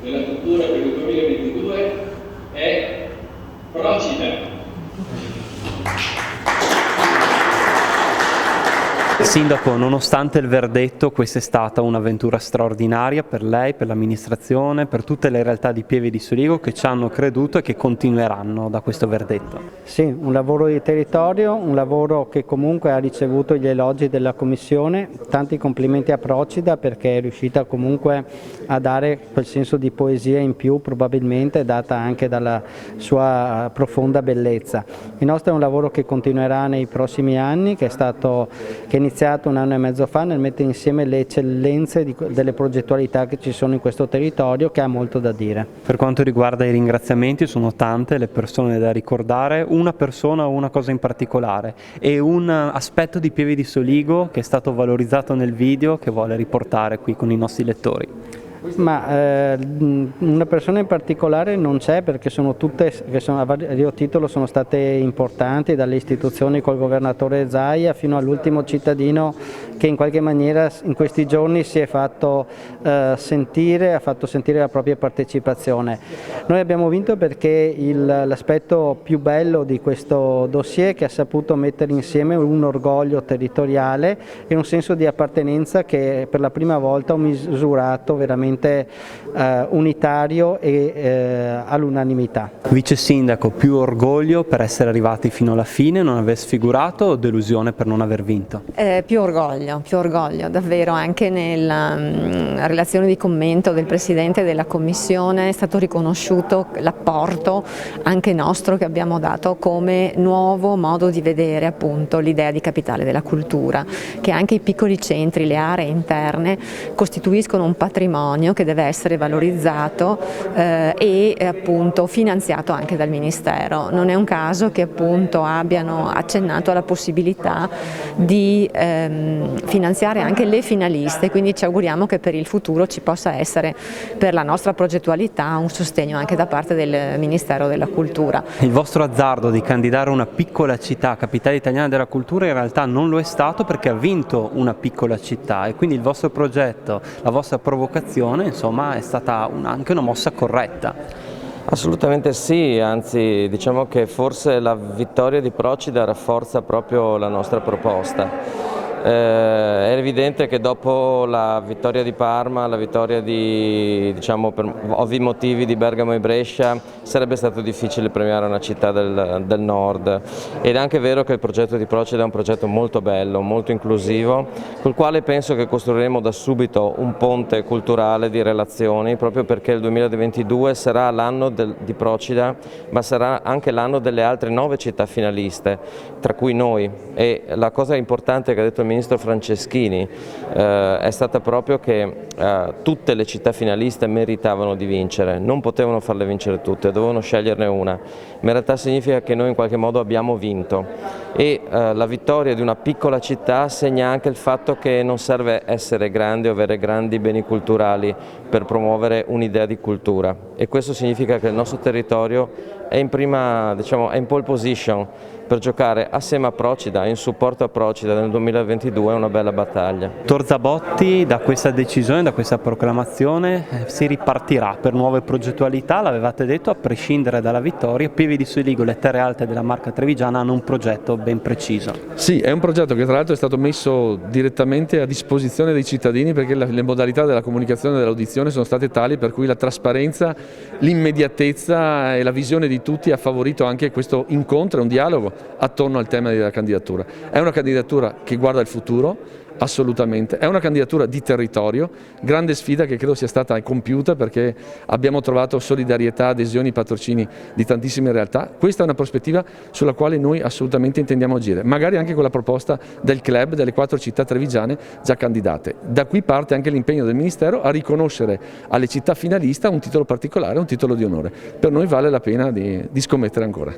della cultura per il 2022 è Procida. Sindaco, nonostante il verdetto, questa è stata un'avventura straordinaria per lei, per l'amministrazione, per tutte le realtà di Pieve di Soligo che ci hanno creduto e che continueranno da questo verdetto. Sì, un lavoro di territorio, un lavoro che comunque ha ricevuto gli elogi della Commissione, tanti complimenti a Procida perché è riuscita comunque a dare quel senso di poesia in più, probabilmente data anche dalla sua profonda bellezza. Il nostro è un lavoro che continuerà nei prossimi anni, che è iniziato 1 anno e mezzo fa nel mettere insieme le eccellenze delle progettualità che ci sono in questo territorio, che ha molto da dire. Per quanto riguarda i ringraziamenti, sono tante le persone da ricordare, una persona o una cosa in particolare e un aspetto di Pieve di Soligo che è stato valorizzato nel video che vuole riportare qui con i nostri lettori. Ma una persona in particolare non c'è, perché sono tutte, che a vario titolo sono state importanti, dalle istituzioni col governatore Zaia fino all'ultimo cittadino che in qualche maniera in questi giorni si è fatto sentire, ha fatto sentire la propria partecipazione. Noi abbiamo vinto perché l'aspetto più bello di questo dossier è che ha saputo mettere insieme un orgoglio territoriale e un senso di appartenenza che per la prima volta ho misurato veramente unitario e all'unanimità. Vice Sindaco, più orgoglio per essere arrivati fino alla fine, non aver sfigurato, o delusione per non aver vinto? Più orgoglio, davvero. Anche nella relazione di commento del Presidente della Commissione è stato riconosciuto l'apporto anche nostro che abbiamo dato come nuovo modo di vedere appunto l'idea di capitale della cultura, che anche i piccoli centri, le aree interne costituiscono un patrimonio che deve essere valorizzato e appunto finanziato anche dal Ministero. Non è un caso che appunto abbiano accennato alla possibilità di finanziare anche le finaliste, quindi ci auguriamo che per il futuro ci possa essere per la nostra progettualità un sostegno anche da parte del Ministero della Cultura. Il vostro azzardo di candidare una piccola città capitale italiana della cultura in realtà non lo è stato, perché ha vinto una piccola città, e quindi il vostro progetto, la vostra provocazione, insomma, è stata anche una mossa corretta. Assolutamente sì, anzi diciamo che forse la vittoria di Procida rafforza proprio la nostra proposta. È evidente che dopo la vittoria di Parma, la vittoria diciamo, per ovvi motivi di Bergamo e Brescia, sarebbe stato difficile premiare una città del nord, ed è anche vero che il progetto di Procida è un progetto molto bello, molto inclusivo, col quale penso che costruiremo da subito un ponte culturale di relazioni, proprio perché il 2022 sarà l'anno di Procida, ma sarà anche l'anno delle altre 9 città finaliste, tra cui noi. E la cosa importante che ha detto il Ministro Franceschini è stata proprio che tutte le città finaliste meritavano di vincere, non potevano farle vincere tutte, dovevano sceglierne una, ma in realtà significa che noi in qualche modo abbiamo vinto, e la vittoria di una piccola città segna anche il fatto che non serve essere grandi o avere grandi beni culturali per promuovere un'idea di cultura, e questo significa che il nostro territorio è in pole position per giocare assieme a Procida, in supporto a Procida nel 2022 è una bella battaglia. Dottor Zabotti, da questa decisione, da questa proclamazione si ripartirà per nuove progettualità, l'avevate detto, a prescindere dalla vittoria. Pieve di Soligo, le terre alte della Marca Trevigiana hanno un progetto ben preciso. Sì, è un progetto che tra l'altro è stato messo direttamente a disposizione dei cittadini, perché le modalità della comunicazione e dell'audizione sono state tali per cui la trasparenza, l'immediatezza e la visione di tutti ha favorito anche questo incontro e un dialogo attorno al tema della candidatura. È una candidatura che guarda il futuro, assolutamente, è una candidatura di territorio, grande sfida che credo sia stata compiuta, perché abbiamo trovato solidarietà, adesioni, patrocini di tantissime realtà. Questa è una prospettiva sulla quale noi assolutamente intendiamo agire, magari anche con la proposta del club delle 4 città trevigiane già candidate. Da qui parte anche l'impegno del Ministero a riconoscere alle città finaliste un titolo particolare, un titolo di onore. Per noi vale la pena di scommettere ancora.